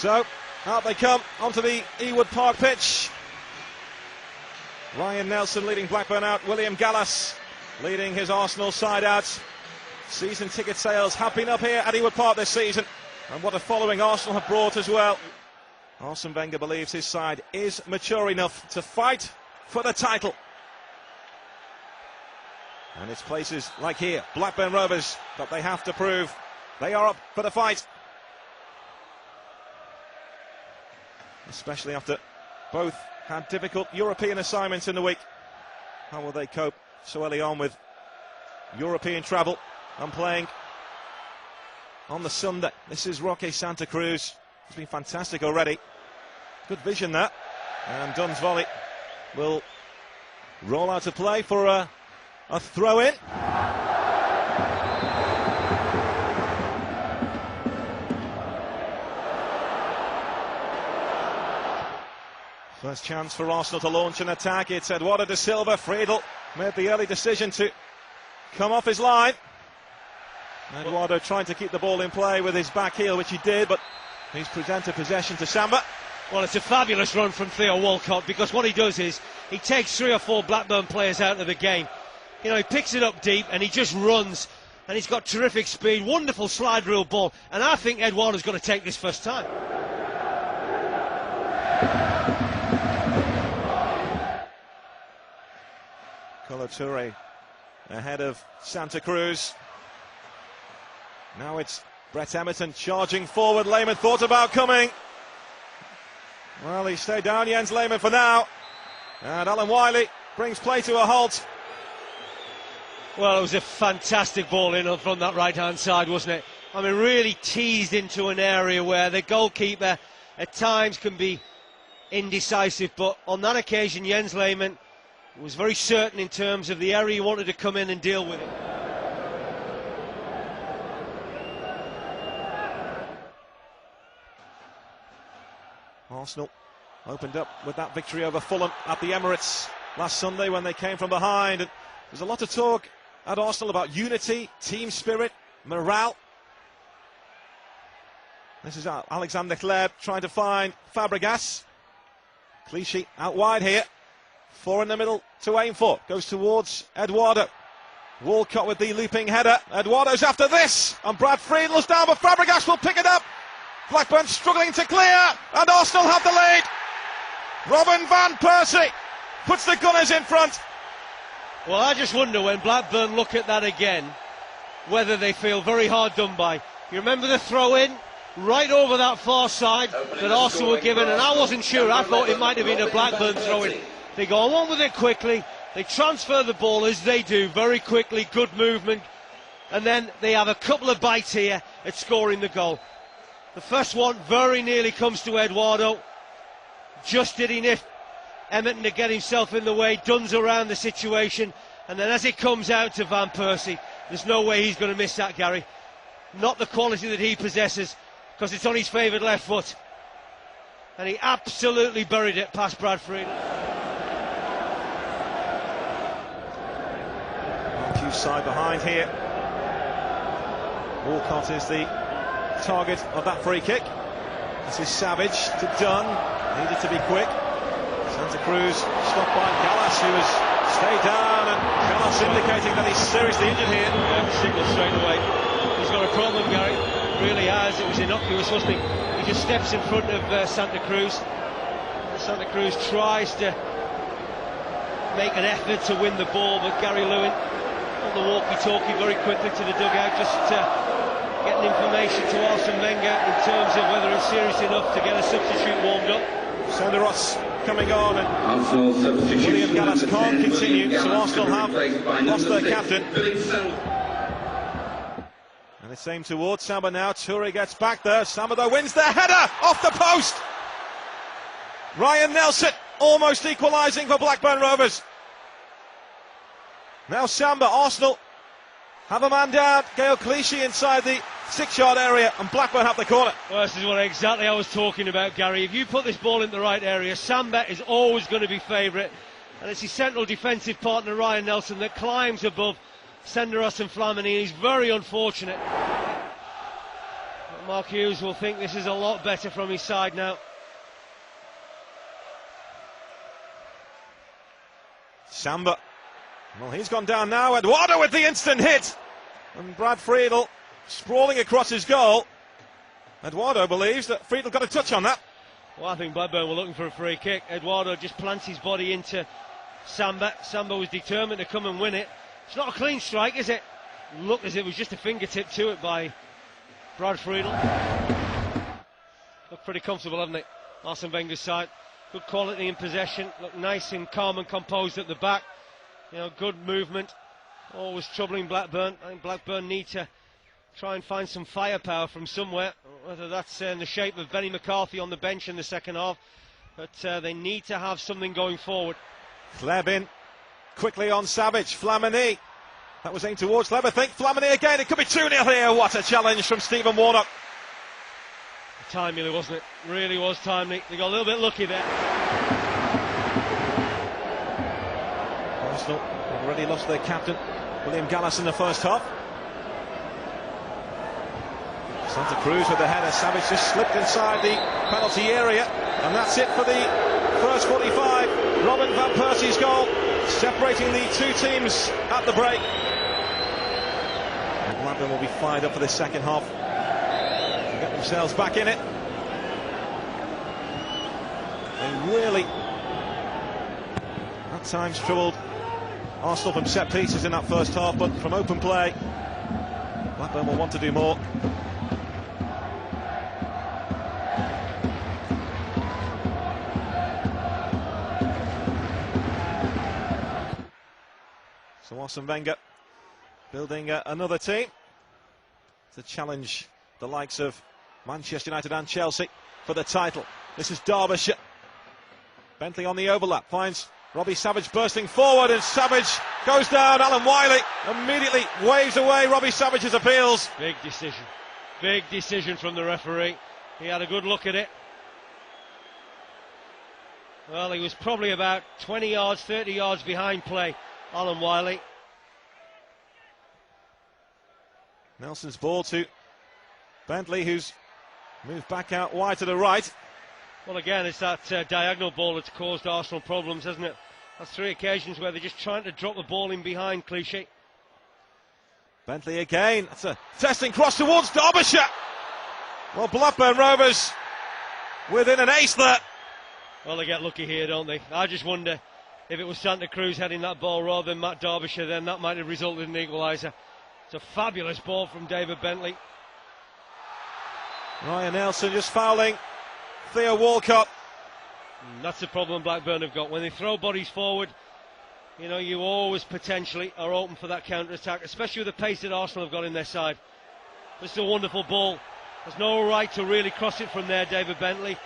So, out they come onto the Ewood Park pitch. Ryan Nelson leading Blackburn out. William Gallas leading his Arsenal side out. Season ticket sales have been up here at Ewood Park this season. And what a following Arsenal have brought as well. Arsene Wenger believes his side is mature enough to fight for the title. And it's places like here, Blackburn Rovers, that they have to prove they are up for the fight. Especially after both had difficult European assignments in the week. How will they cope so early on with European travel and playing on the Sunday? This is Roque Santa Cruz. It's been fantastic already. Good vision that. And Dunn's volley will roll out to play for a throw-in. First chance for Arsenal to launch an attack. It's Eduardo da Silva. Friedel made the early decision to come off his line. Eduardo trying to keep the ball in play with his back heel, which he did, but he's presented possession to Samba. Well, it's a fabulous run from Theo Walcott, because what he does is he takes 3 or 4 Blackburn players out of the game. You know, he picks it up deep and he just runs, and he's got terrific speed, wonderful slide rule ball, and I think Eduardo's going to take this first time. Kolo Touré ahead of Santa Cruz. Now it's Brett Emerton charging forward. Lehmann thought about coming. Well, he stayed down, Jens Lehmann, for now. And Alan Wiley brings play to a halt. Well, it was a fantastic ball in from that right-hand side, wasn't it? I mean, really teased into an area where the goalkeeper at times can be indecisive, but on that occasion, Jens Lehmann was very certain in terms of the area he wanted to come in and deal with it. Arsenal opened up with that victory over Fulham at the Emirates last Sunday when they came from behind. And there's a lot of talk at Arsenal about unity, team spirit, morale. This is Alexander Hleb trying to find Fabregas. Clichy out wide here. 4 in the middle to aim for. Goes towards Eduardo. Walcott with the looping header. Eduardo's after this. And Brad Friedel's down, but Fabregas will pick it up. Blackburn struggling to clear. And Arsenal have the lead. Robin van Persie puts the Gunners in front. Well, I just wonder when Blackburn look at that again, whether they feel very hard done by. You remember the throw-in? Right over that far side that Arsenal were given, and I wasn't sure. I thought it might have been a Blackburn throw-in. They go on with it quickly, they transfer the ball as they do very quickly, good movement, and then they have a couple of bites here at scoring the goal. The first one very nearly comes to Eduardo, just did enough Emerton to get himself in the way. Dunn's around the situation, and then as it comes out to Van Persie, there's no way he's going to miss that, Gary. Not the quality that he possesses, because it's on his favoured left foot, and he absolutely buried it past Brad Friedel. Side behind here. Walcott is the target of that free kick. This is Savage to Dunn. Needed to be quick. Santa Cruz stopped by Gallas, who has stayed down, and Gallas indicating that he's seriously injured here. Yeah, signal straight away. He's got a problem, Gary. Really has. It was innocuous, wasn't it? He just steps in front of Santa Cruz. Santa Cruz tries to make an effort to win the ball, but Gary Lewin on the walkie-talkie very quickly to the dugout, just getting information to Arsene Wenger in terms of whether it's serious enough to get a substitute warmed up. Senderos coming on, and William Gallas can't continue, so Arsenal have lost their captain. And it's aimed towards Samba now. Touré gets back there. Samba though wins the header off the post. Ryan Nelson almost equalising for Blackburn Rovers. Now Samba, Arsenal have a man down. Gael Clichy inside the 6-yard area, and Blackburn have the corner. Well, this is what exactly I was talking about, Gary. If you put this ball in the right area, Samba is always going to be favourite, and it's his central defensive partner Ryan Nelson that climbs above Senderos and Flamini. He's very unfortunate. Mark Hughes will think this is a lot better from his side now. Samba. Well, he's gone down now. Eduardo with the instant hit. And Brad Friedel sprawling across his goal. Eduardo believes that Friedel got a touch on that. Well, I think Blackburn were looking for a free kick. Eduardo just plants his body into Samba. Samba was determined to come and win it. It's not a clean strike, is it? Looked as if it was just a fingertip to it by Brad Friedel. Looked pretty comfortable, haven't it? Arsene Wenger's side. Good quality in possession. Looked nice and calm and composed at the back. You know, good movement. Always troubling Blackburn. I think Blackburn need to try and find some firepower from somewhere. Whether that's in the shape of Benny McCarthy on the bench in the second half. But they need to have something going forward. Klebin quickly on Savage. Flamini. That was aimed towards Kleb, I think. Flamini again. It could be 2-0 here. What a challenge from Stephen Warnock. Timely, wasn't it? Really was timely. They got a little bit lucky there. Arsenal already lost their captain, William Gallas, in the first half. Santa Cruz with the header. Savage just slipped inside the penalty area, and that's it for the first 45. Robin van Persie's goal, separating the two teams at the break. And Blackburn will be fired up for the second half. Get themselves back in it. They really, at times, troubled Arsenal from set pieces in that first half, but from open play, Blackburn will want to do more. So Arsene Wenger building another team to challenge the likes of Manchester United and Chelsea for the title. This is Derbyshire. Bentley on the overlap, finds Robbie Savage bursting forward, and Savage goes down. Alan Wiley immediately waves away Robbie Savage's appeals. Big decision from the referee. He had a good look at it. Well, he was probably about 20 yards, 30 yards behind play, Alan Wiley. Nelson's ball to Bentley, who's moved back out wide to the right. Well, again, it's that diagonal ball that's caused Arsenal problems, hasn't it? That's 3 occasions where they're just trying to drop the ball in behind, Clichy. Bentley again. That's a testing cross towards Derbyshire. Well, Blackburn Rovers within an ace there. Well, they get lucky here, don't they? I just wonder if it was Santa Cruz heading that ball rather than Matt Derbyshire, then that might have resulted in an equaliser. It's a fabulous ball from David Bentley. Ryan Nelson just fouling Theo Walcott. That's the problem Blackburn have got. When they throw bodies forward, you know, you always potentially are open for that counter-attack, especially with the pace that Arsenal have got in their side. This is a wonderful ball. There's no right to really cross it from there, David Bentley.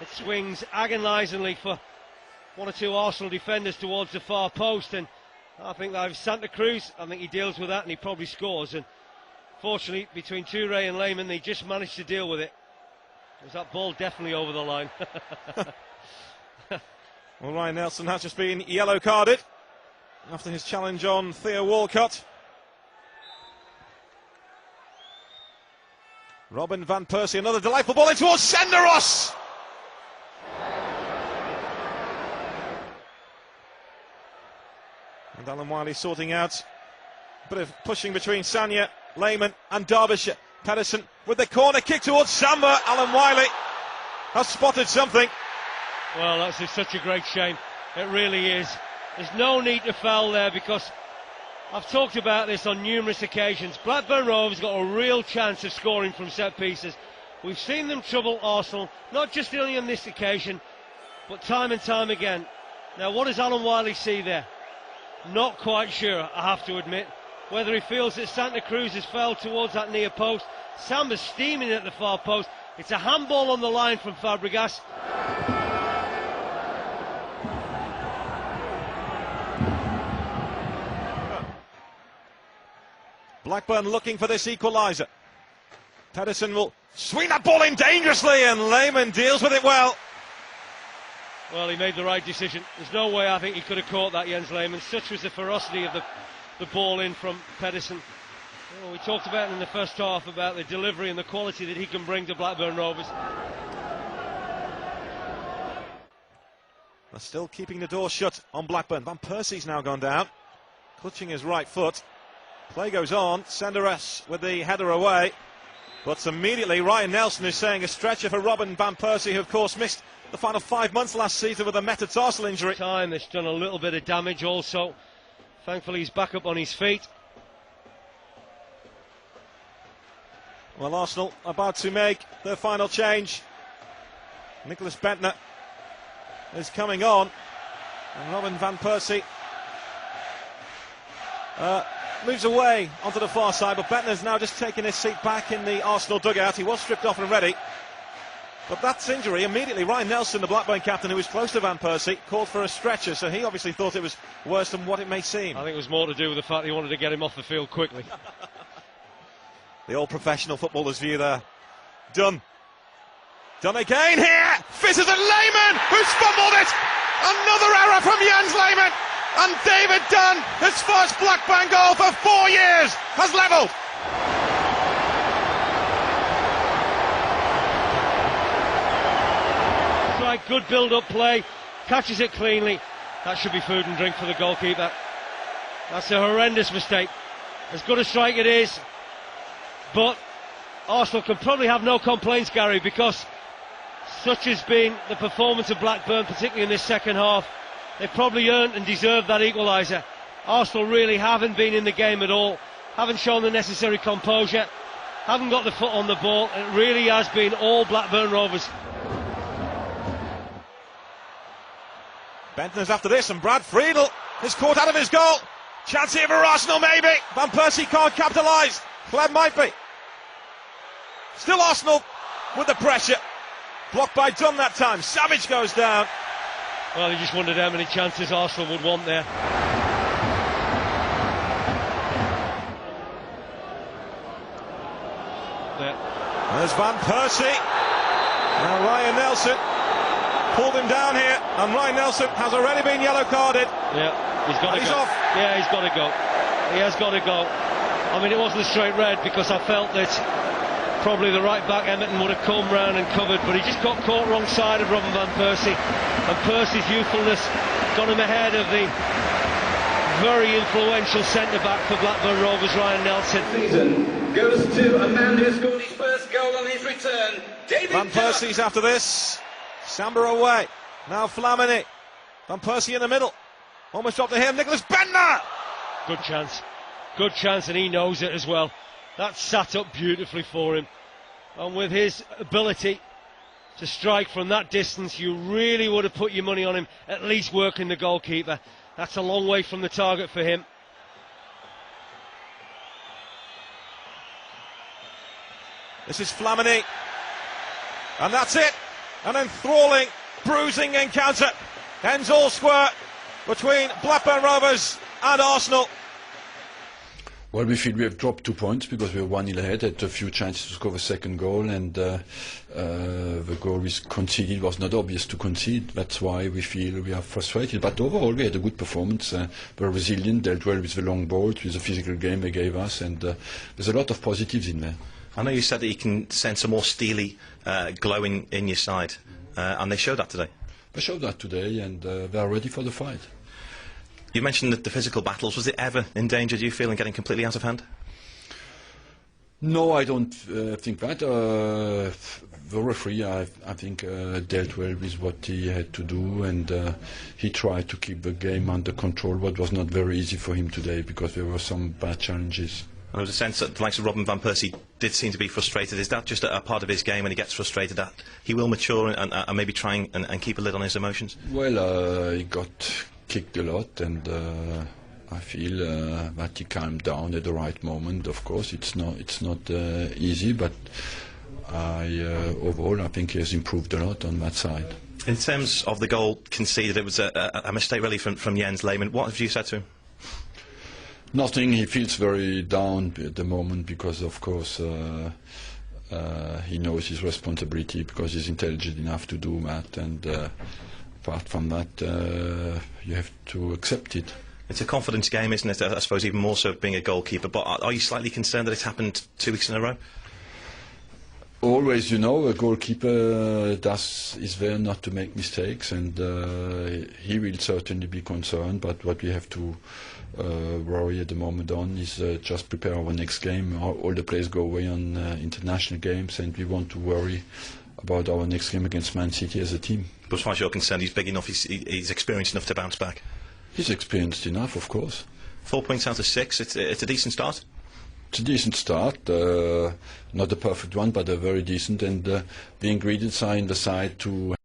It swings agonisingly for one or two Arsenal defenders towards the far post, and I think that if Santa Cruz, I think he deals with that and he probably scores. And fortunately, between Toure and Lehmann, they just managed to deal with it. Was that ball definitely over the line? Well, Ryan Nelson has just been yellow carded after his challenge on Theo Walcott. Robin van Persie, another delightful ball in towards Senderos. And Alan Wiley sorting out a bit of pushing between Sanya, Lehmann and Derbyshire. Pedersen with the corner kick towards Samba. Alan Wiley has spotted something. Well, that's just such a great shame. It really is. There's no need to foul there, because I've talked about this on numerous occasions. Blackburn Rovers got a real chance of scoring from set pieces. We've seen them trouble Arsenal, not just only on this occasion, but time and time again. Now, what does Alan Wiley see there? Not quite sure, I have to admit. Whether he feels that Santa Cruz has fell towards that near post. Samba's steaming at the far post. It's a handball on the line from Fabregas. Blackburn looking for this equaliser. Pedersen will swing that ball in dangerously, and Lehmann deals with it well. Well, he made the right decision. There's no way I think he could have caught that, Jens Lehmann. Such was the ferocity of the ball in from Pedersen. Well, we talked about in the first half about the delivery and the quality that he can bring to Blackburn Rovers. They're still keeping the door shut on Blackburn. Van Persie's now gone down, clutching his right foot. Play goes on. Senderos with the header away. But immediately Ryan Nelson is saying a stretcher for Robin Van Persie, who of course missed the final 5 months last season with a metatarsal injury. Time that's done a little bit of damage also. Thankfully he's back up on his feet. Well, Arsenal about to make their final change. Nicholas Bentner is coming on, and Robin Van Persie moves away onto the far side, but Bentner's now just taking his seat back in the Arsenal dugout. He was stripped off and ready, but that's injury. Immediately Ryan Nelson, the Blackburn captain, who was close to Van Persie, called for a stretcher, so he obviously thought it was worse than what it may seem. I think it was more to do with the fact he wanted to get him off the field quickly. The old professional footballer's view there. Done again here. Fizzes at Lehmann, who's fumbled it. Another error from Jens Lehmann. And David Dunn, his first Blackburn goal for 4 years, has levelled. Right, good build-up play. Catches it cleanly. That should be food and drink for the goalkeeper. That's a horrendous mistake. As good a strike it is. But Arsenal can probably have no complaints, Gary, because such has been the performance of Blackburn, particularly in this second half. They've probably earned and deserved that equaliser. Arsenal really haven't been in the game at all, haven't shown the necessary composure, haven't got the foot on the ball. It really has been all Blackburn Rovers. Bentner's after this, and Brad Friedel is caught out of his goal. Chance here for Arsenal, maybe. Van Persie can't capitalise. Clem might be. Still Arsenal with the pressure. Blocked by Dunn that time. Savage goes down. Well, he just wondered how many chances Arsenal would want there. There's Van Persie. Now Ryan Nelson pulled him down here, and Ryan Nelson has already been yellow carded. Yeah, he's got to go. Off. Yeah, he's got to go. He has got to go. I mean, it wasn't a straight red because I felt that probably the right back Emerton would have come round and covered, but he just got caught wrong side of Robin Van Persie, and Persie's youthfulness got him ahead of the very influential centre-back for Blackburn Rovers, Ryan Nelson. Season goes to a man who scored his first goal on his return, David Van Persie's after this. Samba away. Now Flamini. Van Persie in the middle. Almost dropped to him. Nicholas Bentner. Good chance. Good chance, and he knows it as well. That sat up beautifully for him. And with his ability to strike from that distance, you really would have put your money on him at least working the goalkeeper. That's a long way from the target for him. This is Flamini. And that's it. An enthralling, bruising encounter. Ends all square between Blackburn Rovers and Arsenal. Well, we feel we have dropped 2 points because we were 1-0 ahead, had a few chances to score the second goal, and the goal we conceded was not obvious to concede. That's why we feel we are frustrated. But overall, we had a good performance, very resilient, dealt well with the long ball, with the physical game they gave us, and there's a lot of positives in there. I know you said that you can sense a more steely glow in your side, and they showed that today. They showed that today, and they are ready for the fight. You mentioned the physical battles. Was it ever in danger, do you feel, in getting completely out of hand? No, I don't think that. The referee, I think, dealt well with what he had to do, and he tried to keep the game under control, but was not very easy for him today because there were some bad challenges. And there was a sense that the likes of Robin Van Persie did seem to be frustrated. Is that just a part of his game when he gets frustrated, that he will mature and maybe try and keep a lid on his emotions? Well, he got kicked a lot, and I feel that he calmed down at the right moment. Of course, it's not easy, but overall I think he has improved a lot on that side. In terms of the goal conceded, it was a mistake really from Jens Lehmann. What have you said to him? Nothing. He feels very down at the moment because, of course, he knows his responsibility because he's intelligent enough to do that, and apart from that, you have to accept it. It's a confidence game, isn't it? I suppose even more so being a goalkeeper. But are you slightly concerned that it's happened 2 weeks in a row? Always, a goalkeeper is there not to make mistakes, and he will certainly be concerned. But what we have to worry at the moment on is just prepare our next game. All the players go away on international games, and we want to worry about our next game against Man City as a team. But as far as you're concerned, he's big enough, he's experienced enough to bounce back? He's experienced enough, of course. 4 points out of 6, it's a decent start? It's a decent start, not a perfect one, but a very decent, and the ingredients are in the side to